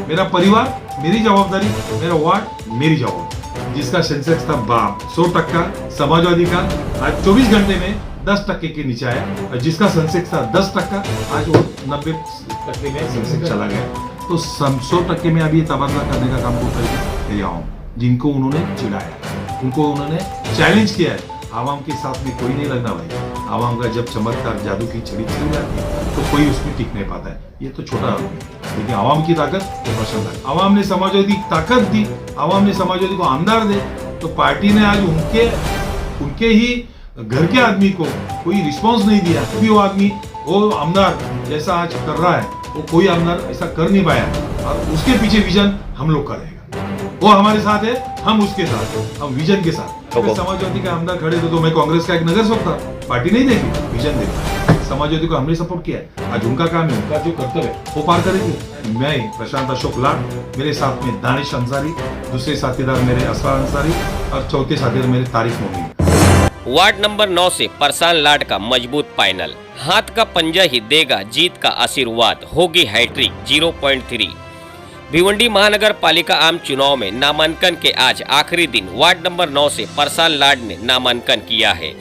मेरा परिवार मेरी जवाबदारी, मेरा वार्ड मेरी जवाबदारी। जिसका सेंसेक्स था 100%, समाजवादी का आज 24 घंटे में 10% के नीचे आया, और जिसका सेंसेक्स था 10%, आज वो 90% में सेंसेक्स चला गया। तो 100% में अभी तबादला करने का काम को मेरी आवाम, जिनको उन्होंने चिढ़ाया, उनको उन्होंने चैलेंज किया है। आवाम के साथ में कोई नहीं लगना भाई। आवाम का जब चमत्कार जादू की छड़ी चल जाती है तो कोई उसमें टिक नहीं पाता है। ये तो छोटा आदमी, लेकिन आवाम की ताकत तो पसंद है। आवाम ने समाजवादी ताकत दी, आवाम ने समाजवादी को आमदार दे, तो पार्टी ने आज उनके ही घर के आदमी को कोई रिस्पॉन्स नहीं दिया। भी वो आदमी वो आमदार जैसा आज कर रहा है, वो कोई आमदार ऐसा कर नहीं पाया। और उसके पीछे विजन हम लोग करेगा। वो हमारे साथ है, हम उसके साथ, हम विजन के साथ। अगर समाजवादी का आमदार खड़े तो मैं कांग्रेस का एक नगर सकता, पार्टी नहीं देगी, विजन देगी। समाजवादी को हमने सपोर्ट किया है, आज उनका काम है, उनका जो कर्तव्य है वो पार करेंगे। मैं प्रशांत अशोक लाड, मेरे साथ में दानिश अंसारी, दूसरे साथीदार मेरे असरार अंसारी, और चौथे साथीदार मेरे तारिक मोमिन। वार्ड नंबर 9 से परसान लाड का मजबूत पैनल, हाथ का पंजा ही देगा जीत का आशीर्वाद, होगी हैट्रिक 0.3। भिवंडी महानगर पालिका आम चुनाव में नामांकन के आज आखिरी दिन वार्ड नंबर 9 से परसान लाड ने नामांकन किया है।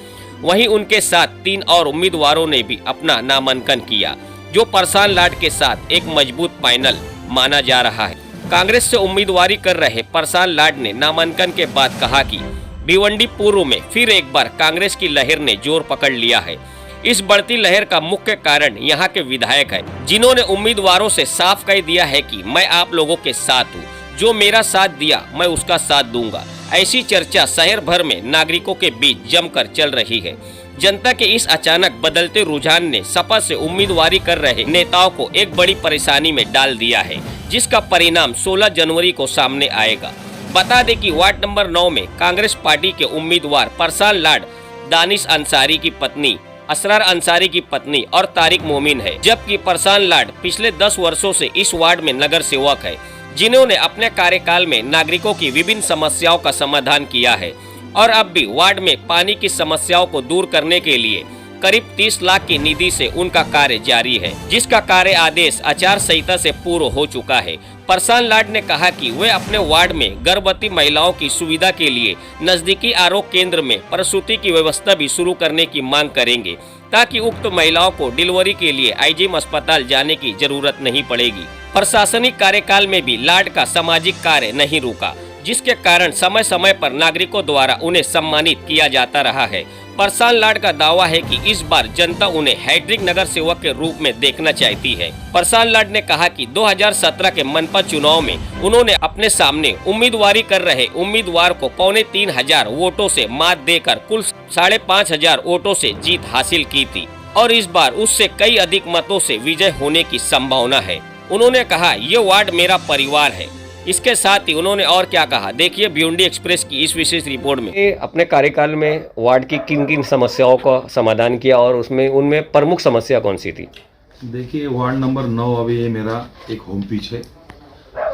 वहीं उनके साथ 3 और उम्मीदवारों ने भी अपना नामांकन किया, जो परसान लाड के साथ एक मजबूत पैनल माना जा रहा है। कांग्रेस से उम्मीदवारी कर रहे परसान लाड ने नामांकन के बाद कहा कि भिवंडी पूर्व में फिर एक बार कांग्रेस की लहर ने जोर पकड़ लिया है। इस बढ़ती लहर का मुख्य कारण यहाँ के विधायक है, जिन्होंने उम्मीदवारों से साफ कह दिया है कि मैं आप लोगों के साथ हूँ, जो मेरा साथ दिया मैं उसका साथ दूंगा। ऐसी चर्चा शहर भर में नागरिकों के बीच जमकर चल रही है। जनता के इस अचानक बदलते रुझान ने सपा से उम्मीदवारी कर रहे नेताओं को एक बड़ी परेशानी में डाल दिया है, जिसका परिणाम 16 जनवरी को सामने आएगा। बता दें कि वार्ड नंबर 9 में कांग्रेस पार्टी के उम्मीदवार परसान लाड, दानिश अंसारी की पत्नी, असरार अंसारी की पत्नी और तारिक मोमिन है, जबकि परसान लाड पिछले 10 वर्षों से इस वार्ड में नगर सेवक है, जिन्होंने अपने कार्यकाल में नागरिकों की विभिन्न समस्याओं का समाधान किया है। और अब भी वार्ड में पानी की समस्याओं को दूर करने के लिए करीब 30 लाख की निधि से उनका कार्य जारी है, जिसका कार्य आदेश आचार संहिता से पूर्व हो चुका है। परसान लाड ने कहा कि वे अपने वार्ड में गर्भवती महिलाओं की सुविधा के लिए नजदीकी आरोग्य केंद्र में प्रसूति की व्यवस्था भी शुरू करने की मांग करेंगे, ताकि उक्त महिलाओं को डिलीवरी के लिए आईजीएम अस्पताल जाने की जरूरत नहीं पड़ेगी। प्रशासनिक कार्यकाल में भी लाड का सामाजिक कार्य नहीं रुका, जिसके कारण समय समय पर नागरिकों द्वारा उन्हें सम्मानित किया जाता रहा है। परसान लाड का दावा है कि इस बार जनता उन्हें हैट्रिक नगर सेवक के रूप में देखना चाहती है। परसान लाड ने कहा कि 2017 के मनपा चुनाव में उन्होंने अपने सामने उम्मीदवारी कर रहे उम्मीदवार को 2,500 वोटों से मात देकर कुल 5,500 वोटों से जीत हासिल की थी, और इस बार उससे कई अधिक मतों से विजय होने की संभावना है। उन्होंने कहा, ये वार्ड मेरा परिवार है। इसके साथ ही उन्होंने और क्या कहा, देखिए भिवंडी एक्सप्रेस की इस विशेष रिपोर्ट में। अपने कार्यकाल में वार्ड की किन किन समस्याओं का समाधान किया और उसमें उनमें प्रमुख समस्या कौन सी थी? देखिए, वार्ड नंबर 9 अभी ये मेरा एक होम पिच है।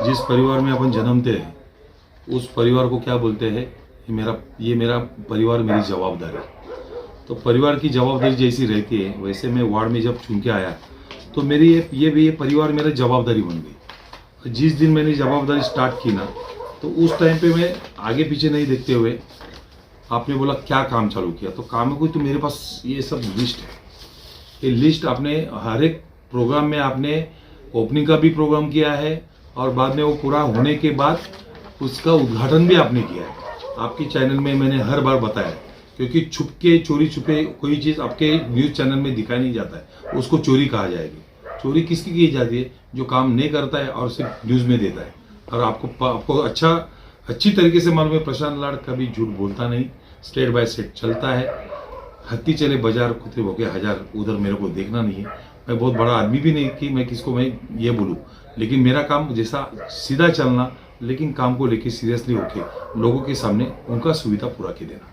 जिस परिवार में अपन जन्मते हैं उस परिवार को क्या बोलते हैं, ये मेरा परिवार मेरी जवाबदारी। तो परिवार की जवाबदारी जैसी रहती है, वैसे मैं वार्ड में जब चुन के आया तो मेरी ये परिवार मेरा जवाबदारी बन गई। जिस दिन मैंने जवाबदारी स्टार्ट की ना, तो उस टाइम पे मैं आगे पीछे नहीं देखते हुए, आपने बोला क्या काम चालू किया, तो काम को तो मेरे पास ये सब लिस्ट है। ये लिस्ट आपने हर एक प्रोग्राम में आपने ओपनिंग का भी प्रोग्राम किया है, और बाद में वो पूरा होने के बाद उसका उद्घाटन भी आपने किया है। आपके चैनल में मैंने हर बार बताया, क्योंकि छुप के चोरी छुपे कोई चीज़ आपके न्यूज़ चैनल में दिखाई नहीं जाता है, उसको चोरी कहा जाएगी। चोरी किसकी की जाती है? जो काम नहीं करता है और सिर्फ न्यूज़ में देता है। और आपको अच्छी तरीके से मालूम है, प्रशांत लाड कभी झूठ बोलता नहीं, स्टेट बाय स्टेट चलता है। हत्ती चले बाजार कुत्ते भौंके हजार, उधर मेरे को देखना नहीं है। मैं बहुत बड़ा आदमी भी नहीं कि मैं किसको मैं ये बोलूँ, लेकिन मेरा काम जैसा सीधा चलना, लेकिन काम को लेके सीरियसली होके लोगों के सामने उनका सुविधा पूरा के देना।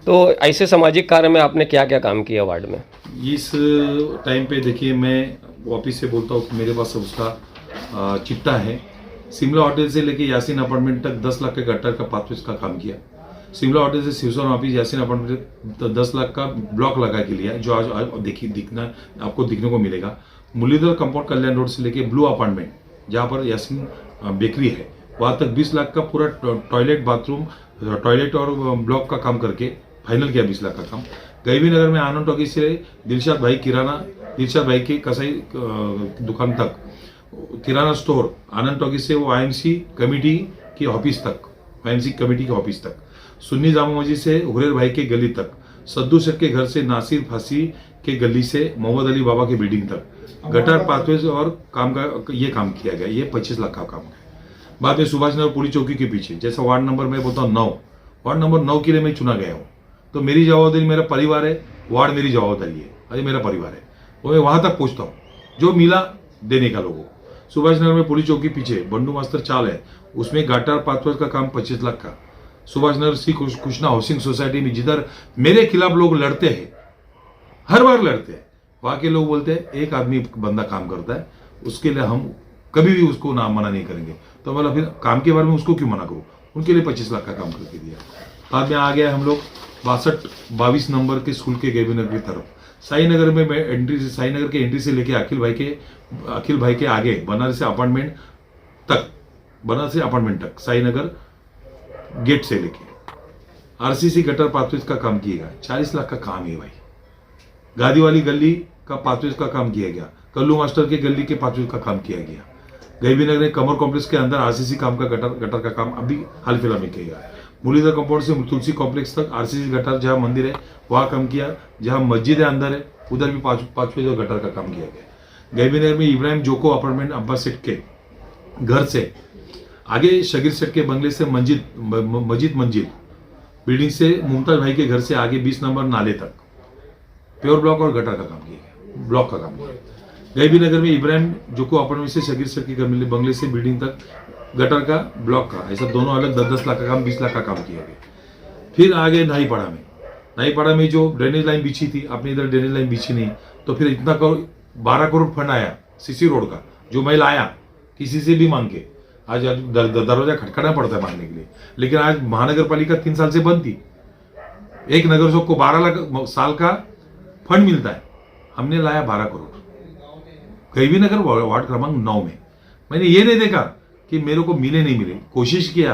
तो ऐसे सामाजिक कार्य में आपने क्या क्या काम किया वार्ड में? इस टाइम पे देखिए, मैं वापिस से बोलता हूँ कि मेरे पास उसका चिट्ठा है। शिमला होटल से लेके यासीन अपार्टमेंट तक 10 लाख के गटर का पाथवेज का काम किया। शिमला होटल से शिवसोन ऑफिस यासीन अपार्टमेंट तक 10 लाख का ब्लॉक लगा के लिया, जो आज आपको दिखने को मिलेगा। मुरलीधर कंपाउंड कल्याण रोड से लेके ब्लू अपार्टमेंट, जहाँ पर यासीन बेकरी है, वहाँ तक 20 लाख का पूरा टॉयलेट बाथरूम, टॉयलेट और ब्लॉक का काम करके फाइनल किया 20 लाख का काम। गैबी नगर में आनंद टॉकी से दिलशाद भाई किराना, दिलशाद भाई की कसाई दुकान तक, किराना स्टोर आनंद टॉकी से वो IMC कमेटी की ऑफिस तक, IMC कमेटी की ऑफिस तक, सुन्नी जामा मस्जिद से हुरेर भाई के गली तक, सद्दू शेख के घर से नासिर फांसी के गली से मोहम्मद अली बाबा की बिल्डिंग तक, गटर पाथवेज और काम का ये काम किया गया। ये 25 लाख का काम है। बाद में सुभाष नगर पुलिस चौकी के पीछे, जैसा वार्ड नंबर मैं बोलता हूँ 9, वार्ड नंबर 9 के लिए मैं चुना गया हूँ। तो मेरी जवाबदारी मेरा परिवार है, वार्ड मेरी जवाबदारी है, अरे मेरा परिवार है, वो मैं वहां तक पहुंचता हूँ जो मिला देने का लोगों को। सुभाष नगर में पुलिस चौकी पीछे बंडू मास्टर चाल है, उसमें गाटर पाथवेज का काम 25 लाख का। सुभाष नगर श्री कृष्णा हाउसिंग सोसाइटी में जिधर मेरे खिलाफ लोग लड़ते हैं, हर बार लड़ते हैं, वहां के लोग बोलते हैं एक आदमी बंदा काम करता है, उसके लिए हम कभी भी उसको ना मना नहीं करेंगे। तो मतलब फिर काम के बारे में उसको क्यों मना करूं? उनके लिए 25 लाख का काम करके दिया। बाद में आ गया हम लोग 62 नंबर के स्कूल के गैबी नगर की तरफ। साई नगर में मैं एंट्री से, साई नगर के एंट्री से लेके अखिल भाई के आगे बनारसी अपार्टमेंट तक, साई नगर गेट से लेके RCC गटर पाथवेज का काम किया गया। 40 लाख का काम है भाई। गादी वाली गली का पाथवेज का काम किया गया, कल्लू मास्टर के गली के पाथवेज का काम किया गया। गैबी नगर कमर कॉम्प्लेक्स के अंदर RCC काम का गटर का काम अभी हाल फिलहाल में किया गया। मुरलीधर कंपाउंड से तुलसी कॉम्प्लेक्स तक RCC गटर, जहाँ मंदिर है वहाँ काम किया, जहाँ मस्जिद है अंदर है उधर भी पांचवें जो गटर का काम किया गया। गैबी नगर में इब्राहिम जोको अपार्टमेंट अब्बास सेठ के घर से आगे शगीर सेठ के बंगले से मस्जिद मंजिल बिल्डिंग से मुमताज भाई के घर से आगे 20 नंबर नाले तक प्योर ब्लॉक और गटर का काम किया गया, ब्लॉक का काम किया। गैबी नगर में इब्राहिम जोको अपार्टमेंट से शगीर सेठ के बंगले से बिल्डिंग तक गटर का, ब्लॉक का, ऐसा दोनों अलग 10-10 लाख का काम, 20 लाख का काम किया गया। फिर आगे नाईपाड़ा में जो ड्रेनेज लाइन बिछी थी, अपने इधर ड्रेनेज लाइन बिछी नहीं, तो फिर इतना 12 करोड़ फंड आया CC रोड का, जो मैं लाया किसी से भी मांग के। आज दरवाजा खटखटाना पड़ता है मांगने के लिए, लेकिन आज महानगर पालिका 3 साल से बंद थी। एक नगर सेवक को 12 लाख साल का फंड मिलता है, हमने लाया 12 करोड़ गैबी नगर वार्ड क्रमांक 9 में। मैंने ये नहीं देखा कि मेरे को मिले नहीं मिले, कोशिश किया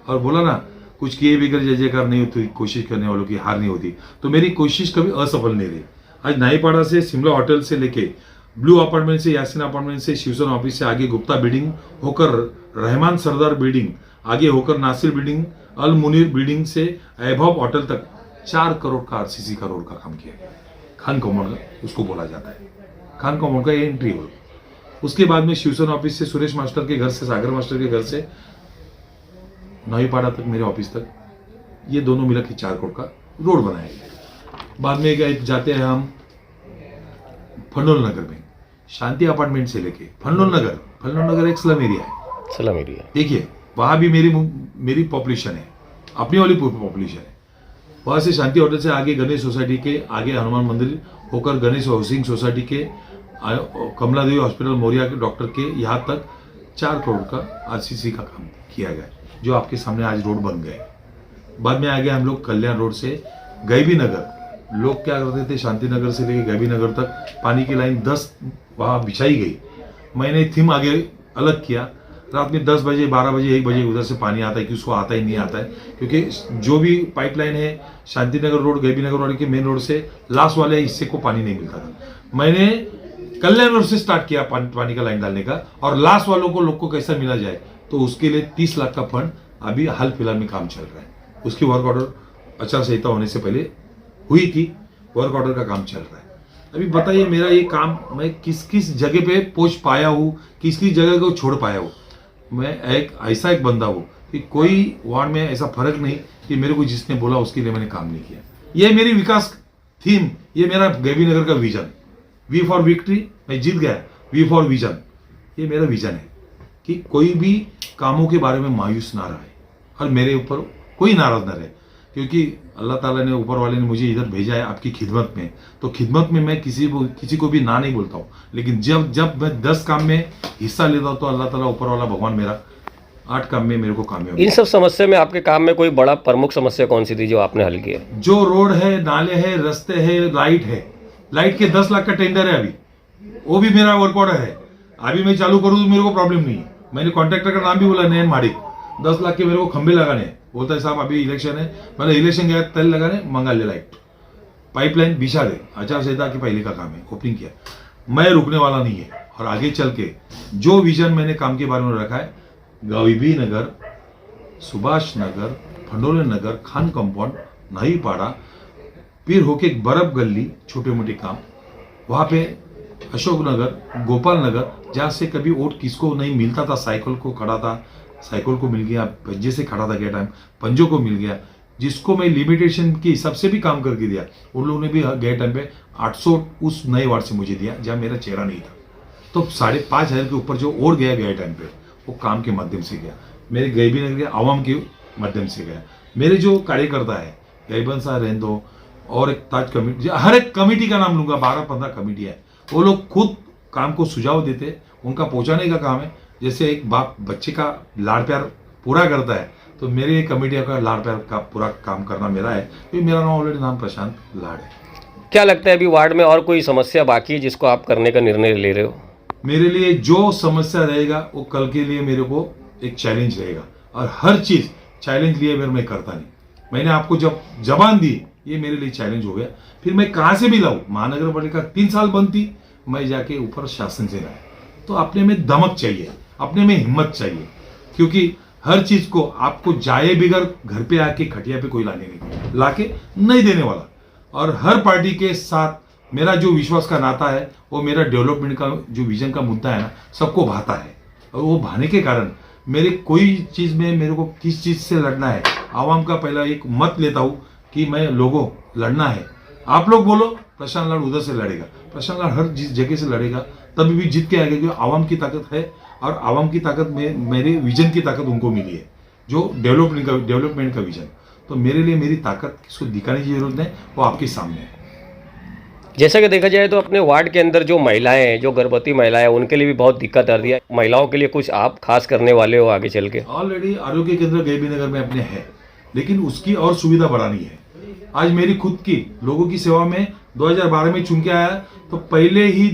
और बोला ना कुछ किए बिगड़ जय जयकार नहीं होती, कोशिश करने वालों की हार नहीं होती। तो मेरी कोशिश कभी असफल नहीं रही। आज नाईपाड़ा से शिमला होटल से लेके ब्लू अपार्टमेंट से, यासीन अपार्टमेंट से, शिवसेना ऑफिस से आगे गुप्ता बिल्डिंग होकर रहमान सरदार बिल्डिंग, आगे होकर नासिर बिल्डिंग, अल मुनीर बिल्डिंग से वैभव होटल तक 4 करोड़ का RCC का रोड का काम किया गया। खान कॉम्पाउंड उसको बोला जाता है, खान कॉम्पाउंड का एंट्री हो। उसके बाद में शिवसेना ऑफिस से सुरेश मास्टर के घर से, सागर मास्टर के घर से नाईपाड़ा तक, मेरे ऑफिस तक, ये दोनों मिला के 4 करोड़ का रोड बनाया गया। बाद में जाते हैं हम फंडोल नगर में, शांति अपार्टमेंट से लेके फंडोल नगर एक स्लम एरिया है। देखिए वहां भी मेरी पॉपुलेशन है, अपनी वाली पॉपुलेशन है। वहां से शांति होटल से आगे गणेश सोसाइटी के आगे हनुमान मंदिर होकर गणेश हाउसिंग सोसाइटी के कमला देवी हॉस्पिटल मोरिया के डॉक्टर के यहाँ तक 4 करोड़ का RCC का काम किया गया, जो आपके सामने आज रोड बन गए। बाद में आ गया हम लोग कल्याण रोड से गैबी नगर। लोग क्या करते थे, शांति नगर से लेके गैबी नगर तक पानी की लाइन 10 वहाँ बिछाई गई। मैंने थीम आगे अलग किया, रात में 10 बजे 12 बजे 1 बजे उधर से पानी आता है कि उसको आता ही नहीं आता है, क्योंकि जो भी पाइपलाइन है शांति नगर रोड गैबी नगर वाले के मेन रोड से लास्ट वाले हिस्से को पानी नहीं मिलता था। मैंने कल्याण रोड से स्टार्ट किया पानी का लाइन डालने का, और लास्ट वालों को लोग को कैसा मिला जाए, तो उसके लिए 30 लाख का फंड अभी हाल फिलहाल में काम चल रहा है। उसकी वर्क ऑर्डर आचार संहिता होने से पहले हुई थी, वर्क ऑर्डर का काम चल रहा है। अभी बताइए मेरा ये काम मैं किस किस जगह पे पहुंच पाया हूँ, किस किस जगह को छोड़ पाया हूँ। मैं एक ऐसा बंदा हूँ कि कोई वार्ड में ऐसा फर्क नहीं कि मेरे को जिसने बोला उसके लिए मैंने काम नहीं किया। ये मेरी विकास थीम, ये मेरा गैबी नगर का विजन, वी फॉर विक्ट्री, मैं जीत गया, वी फॉर विजन, ये मेरा विजन है कि कोई भी कामों के बारे में मायूस ना रहे और मेरे ऊपर कोई नाराज ना रहे, क्योंकि अल्लाह ताला ने, ऊपर वाले ने मुझे इधर भेजा है आपकी खिदमत में। तो खिदमत में मैं किसी को भी ना नहीं बोलता हूँ, लेकिन जब मैं 10 काम में हिस्सा लेता हूँ तो अल्लाह ताला, ऊपर वाला भगवान मेरा 8 काम में मेरे को कामयाब। इन सब समस्या में आपके काम में कोई बड़ा प्रमुख समस्या कौन सी थी जो आपने हल किया? जो रोड है, नाले है, रास्ते है, लाइट है। लाइट के 10 लाख का टेंडर है अभी, वो भी मेरा वर्क ऑर्डर है। अभी मैं चालू करूँ तो मेरे को प्रॉब्लम नहीं है, मैंने कॉन्ट्रैक्टर का नाम भी बोला, नयन माडिक, 10 लाख के मेरे को खंबे लगाने हैं। बोलता है साहब अभी इलेक्शन है, मैंने इलेक्शन गया तेल लगाने, मंगा ले लाइट, पाइपलाइन बिछा दे, आचार संहिता के पहले का काम है, ओपनिंग किया। मैं रुकने वाला नहीं है और आगे चल के जो विजन मैंने काम के बारे में रखा है, गौबी नगर, सुभाष नगर, फंडोले नगर, खान कंपाउंड, नई पाड़ा, फिर होके बर्फ गली, छोटे मोटे काम, वहां पे अशोक नगर, गोपाल नगर, जहाँ से कभी वोट किसको नहीं मिलता था, साइकिल को खड़ा था, साइकिल को मिल गया, पंजे से खड़ा था गया टाइम, पंजों को मिल गया, जिसको मैं लिमिटेशन के हिसाब से भी काम करके दिया, उन लोगों ने भी गए टाइम पे 800 उस नए वार्ड से मुझे दिया जहाँ मेरा चेहरा नहीं था। तो 5,500 के ऊपर जो और गया गए टाइम पे, वो काम के माध्यम से गया, मेरे गैबी नगर के आवाम के माध्यम से गया। मेरे जो कार्यकर्ता है, गैबन साहब रेंदो और एक ताज कमेटी, हर एक कमेटी का नाम लूंगा, 12-15 कमेटी है, वो लोग खुद काम को सुझाव देते, उनका पहुंचाने का काम है। जैसे एक बाप बच्चे का लाड़ प्यार पूरा करता है, तो मेरे कमेटियों का लाड़ प्यार का पूरा काम करना मेरा है, क्योंकि मेरा नाम ऑलरेडी नाम प्रशांत लाड़ है। क्या लगता है अभी वार्ड में और कोई समस्या बाकी है जिसको आप करने का निर्णय ले रहे हो? मेरे लिए जो समस्या रहेगा वो कल के लिए मेरे को एक चैलेंज रहेगा, और हर चीज चैलेंज लिए मैं करता नहीं। मैंने आपको जब जबान दी, ये मेरे लिए चैलेंज हो गया, फिर मैं कहां से भी लाऊं। महानगर पालिका 3 साल बंद थी, मैं जाके ऊपर शासन से लाया। तो अपने में दमक चाहिए, अपने में हिम्मत चाहिए, क्योंकि हर चीज को आपको जाए बिगर घर पे आके खटिया पे कोई लाके नहीं देने वाला। और हर पार्टी के साथ मेरा जो विश्वास का नाता है, वो मेरा डेवलपमेंट का जो विजन का मुद्दा है ना, सबको भाता है। और वो भाने के कारण मेरे कोई चीज में मेरे को किस चीज से लड़ना है, आवाम का पहला एक मत लेता हूं कि मैं लोगों लड़ना है। आप लोग बोलो प्रशांत लाड़ उधर से लड़ेगा, प्रशांत लाड़ हर जगह से लड़ेगा, तभी भी जीत के आएगा, क्योंकि आवाम की ताकत है, और आवाम की ताकत में मेरे विजन की ताकत उनको मिली है, जो डेवलपमेंट का विजन। तो मेरे लिए मेरी ताकत किसको दिखाने की जरूरत नहीं, वो आपके सामने है। जैसा कि देखा जाए तो अपने वार्ड के अंदर जो महिलाएं हैं, जो गर्भवती महिलाएं हैं, उनके लिए भी बहुत दिक्कत आ रही है। महिलाओं के लिए कुछ आप खास करने वाले हो आगे चल के? ऑलरेडी आरोग्य केंद्र गैबी नगर में अपने है, लेकिन उसकी और सुविधा बढ़ानी है। आज मेरी खुद की लोगों की सेवा में 2012 में चुन के आया, तो पहले ही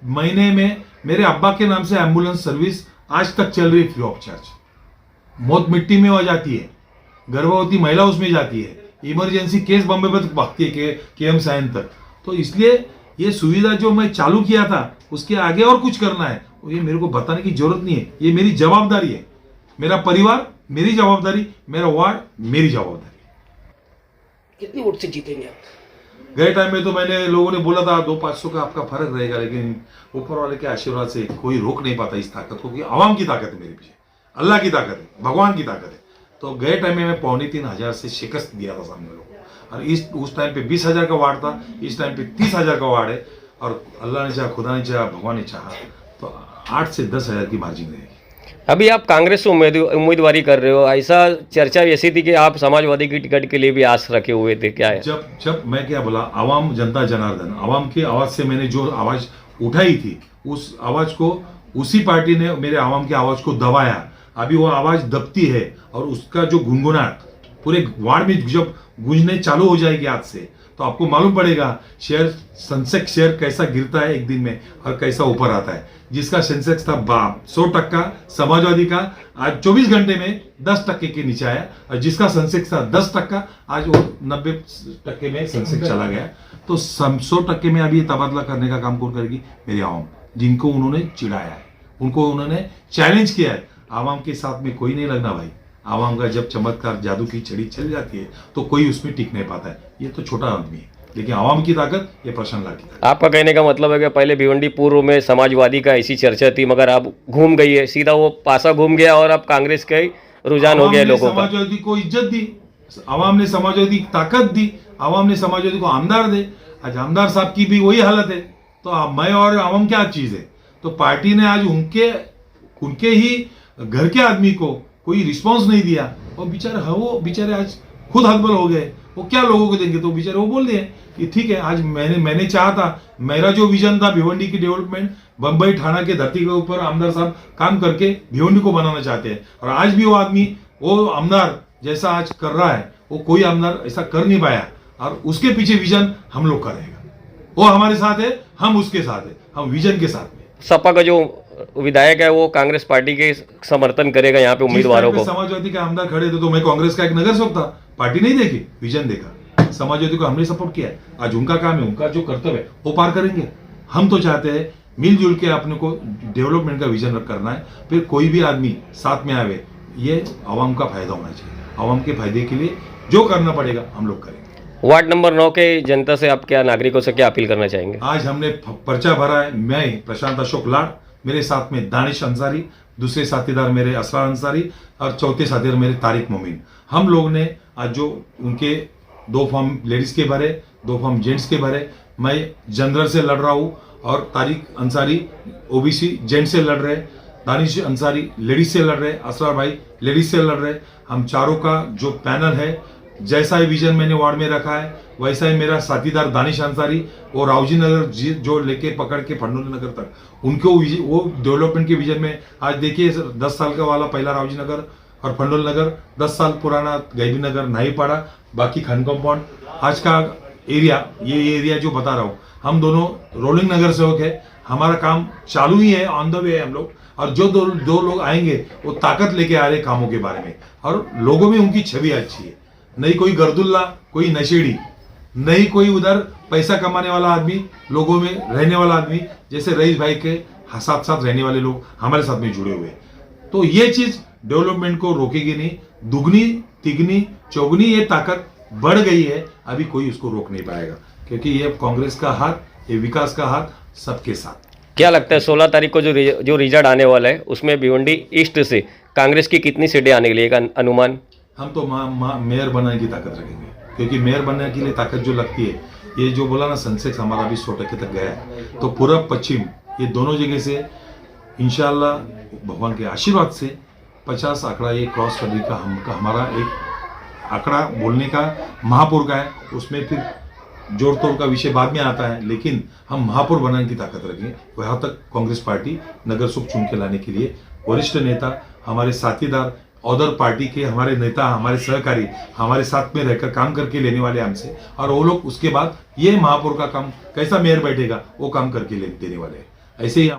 महीने में मेरे अब्बा के नाम से एम्बुलेंस सर्विस आज तक चल रही है फ्री ऑफ चार्ज। मौत मिट्टी में हो जाती है, गर्भवती महिला उसमें जाती है, इमरजेंसी केस बॉम्बे पर भागती है केएम साइन तक। तो इसलिए ये सुविधा जो मैं चालू किया था, उसके आगे और कुछ करना है, ये मेरे को बताने की जरूरत नहीं है, ये मेरी जवाबदारी है। मेरा परिवार मेरी जवाबदारी, मेरा वार्ड मेरी जवाबदारी। कितनी वोट से जीतेंगे आप? गए टाइम में तो मैंने लोगों ने बोला था 200-500 का आपका फर्क रहेगा, लेकिन ऊपर वाले के आशीर्वाद से कोई रोक नहीं पाता इस ताकत को, कि आवाम की ताकत है मेरे पीछे, अल्लाह की ताकत है, भगवान की ताकत है। तो गए टाइम में मैं 3,500 से शिकस्त दिया था सामने लोगों को, और उस टाइम पे 20,000 का वार्ड था, इस टाइम पे 30,000 का वार्ड है, और अल्लाह ने चाहा, खुदा ने चाहा, भगवान ने चाहा, तो 8 से 10,000 की मार्जिन रहेगी। अभी आप कांग्रेस से उम्मीदवारी कर रहे हो, ऐसा चर्चा ऐसी थी कि आप समाजवादी की टिकट के लिए भी आस रखे हुए थे, क्या है? जब मैं क्या बोला, आवाम जनता जनार्दन, आवाम की आवाज से मैंने जो आवाज उठाई थी, उस आवाज को उसी पार्टी ने मेरे आवाम की आवाज को दबाया। अभी वो आवाज दबती है, और उसका जो गुनगुनाहट पूरे वार्ड में जब गूंजने चालू हो जाएगी आज से, तो आपको मालूम पड़ेगा शेयर, सेंसेक्स शेयर कैसा गिरता है एक दिन में और कैसा ऊपर आता है। जिसका सेंसेक्स था 100% समाजवादी का, आज 24 घंटे में 10% के नीचे आया, और जिसका सेंसेक्स था 10%, आज वो 90% में सेंसेक्स चला गया। तो 100% में अभी तबादला करने का काम कौन करेगी? मेरी आवाम, जिनको उन्होंने चिढ़ाया है, उनको उन्होंने चैलेंज किया है। आवाम के साथ में कोई नहीं लगना भाई। आवाम का जब चमत्कार जादू की छड़ी चल जाती है, तो कोई उसमें टिक नहीं पाता है। ये तो छोटा आदमी है, लेकिन आवाम की ताकत ये प्रशांत लाड़ की ताकत। आपका कहने का मतलब है कि पहले भिवंडी पूर्व में समाजवादी का ऐसी चर्चा थी, मगर अब घूम गई है, सीधा वो पासा घूम गया और अब कांग्रेस का ही रुझान हो गया लोगों का। समाजवादी को इज्जत दी, आवाम ने समाजवादी की ताकत दी, आवाम ने समाजवादी को आमदार दे। आज आमदार साहब की भी वही हालत है, तो मैं और आवाम क्या चीज है? तो पार्टी ने आज उनके ही घर के आदमी को कोई रिस्पांस नहीं दिया, और वो बेचारे आज खुद हतबल हो गए। वो क्या लोगों को देंगे? तो बेचारे वो बोल रहे हैं कि ठीक है, आज मैंने चाहा था, मेरा जो विजन था भिवंडी की डेवलपमेंट, बंबई ठाणा के धरती के ऊपर आमदार साहब काम करके भिवंडी को बनाना चाहते हैं, और आज भी वो आदमी, वो आमदार जैसा आज कर रहा है, वो कोई आमदार ऐसा कर नहीं पाया। और उसके पीछे विजन हम लोग का रहेगा, वो हमारे साथ है, हम उसके साथ है, हम विजन के साथ में। सपा का जो विधायक है वो कांग्रेस पार्टी के समर्थन करेगा यहाँ पे उम्मीदवारों को। समाजवादी के आमदार खड़े थे तो मैं कांग्रेस का एक नगर सेवक था, पार्टी नहीं देखी, विजन देखा। समाजवादी को हमने सपोर्ट किया है, आज उनका काम है, उनका जो कर्तव्य है वो पार करेंगे। हम तो चाहते हैं मिलजुल के अपने को डेवलपमेंट का विजन करना है, फिर कोई भी आदमी साथ में आवे, ये आवाम का फायदा होना चाहिए। आवाम के फायदे के लिए जो करना पड़ेगा हम लोग करेंगे। वार्ड नंबर 9 के जनता से आप क्या, नागरिकों से क्या अपील करना चाहेंगे? आज हमने पर्चा भरा है, मैं प्रशांत अशोक लाड, मेरे साथ में दानिश अंसारी, दूसरे साथीदार मेरे असरार अंसारी और चौथे साथीदार मेरे तारिक मोमिन। हम लोग ने आज जो उनके 2 फॉर्म लेडीज के भरे, 2 फॉर्म जेंट्स के भरे। मैं जनरल से लड़ रहा हूँ और तारिक अंसारी ओबीसी जेंट्स से लड़ रहे, दानिश अंसारी लेडीज से लड़ रहे, असरार भाई लेडीज से लड़ रहे। हम चारों का जो पैनल है, जैसा ही विजन मैंने वार्ड में रखा है वैसा ही मेरा साथीदार दानिश अंसारी और रावजी नगर जो लेके पकड़ के फंडोली नगर तक, उनको वो डेवलपमेंट के विजन में आज देखिए 10 साल का वाला पहला रावजी नगर और फंडोल नगर, 10 साल पुराना गैबी नगर नहीं पड़ा, बाकी खन कंपाउंड आज का एरिया, ये एरिया जो बता रहा हूँ, हम दोनों रोलिंग नगर सेवक है। हमारा काम चालू ही है, ऑन द वे है हम लोग। और जो दो लोग आएंगे वो ताकत लेके आ रहे कामों के बारे में, और लोगों में उनकी छवि अच्छी है। नहीं कोई गर्दुल्ला, कोई नशेड़ी, नहीं कोई उधर पैसा कमाने वाला आदमी, लोगों में रहने वाला आदमी, जैसे रईस भाई के साथ साथ रहने वाले लोग हमारे साथ में जुड़े हुए। तो ये चीज डेवलपमेंट को रोकेगी नहीं। दुगनी तिगनी चौगनी ये ताकत बढ़ गई है, अभी कोई उसको रोक नहीं पाएगा, क्योंकि ये कांग्रेस का हाथ, ये विकास का हाथ सबके साथ। क्या लगता है 16 तारीख को जो रिजल्ट आने वाला है उसमें भिवंडी ईस्ट से कांग्रेस की कितनी सीटें आने के लिए, एक अनुमान? हम तो मेयर बनाने की ताकत रखेंगे, क्योंकि मेयर बनने के लिए ताकत जो लगती है, ये जो बोला ना सेंसेक्स हमारा अभी 100% तक गया है, तो पूर्व पश्चिम ये दोनों जगह से इंशाल्लाह भगवान के आशीर्वाद से 50 आंकड़ा ये क्रॉस करने का हमारा एक आंकड़ा बोलने का महापौर का है। उसमें फिर जोड़ तोड़ का विषय बाद में आता है, लेकिन हम महापौर बनाने की ताकत रखेंगे। वहाँ तक कांग्रेस पार्टी नगर सुख चुन के लाने के लिए वरिष्ठ नेता, हमारे साथीदार, अदर पार्टी के हमारे नेता, हमारे सहकारी हमारे साथ में रहकर काम करके लेने वाले हमसे, और वो लोग उसके बाद ये महापौर का काम कैसा मेयर बैठेगा वो काम करके देने वाले हैं। ऐसे ही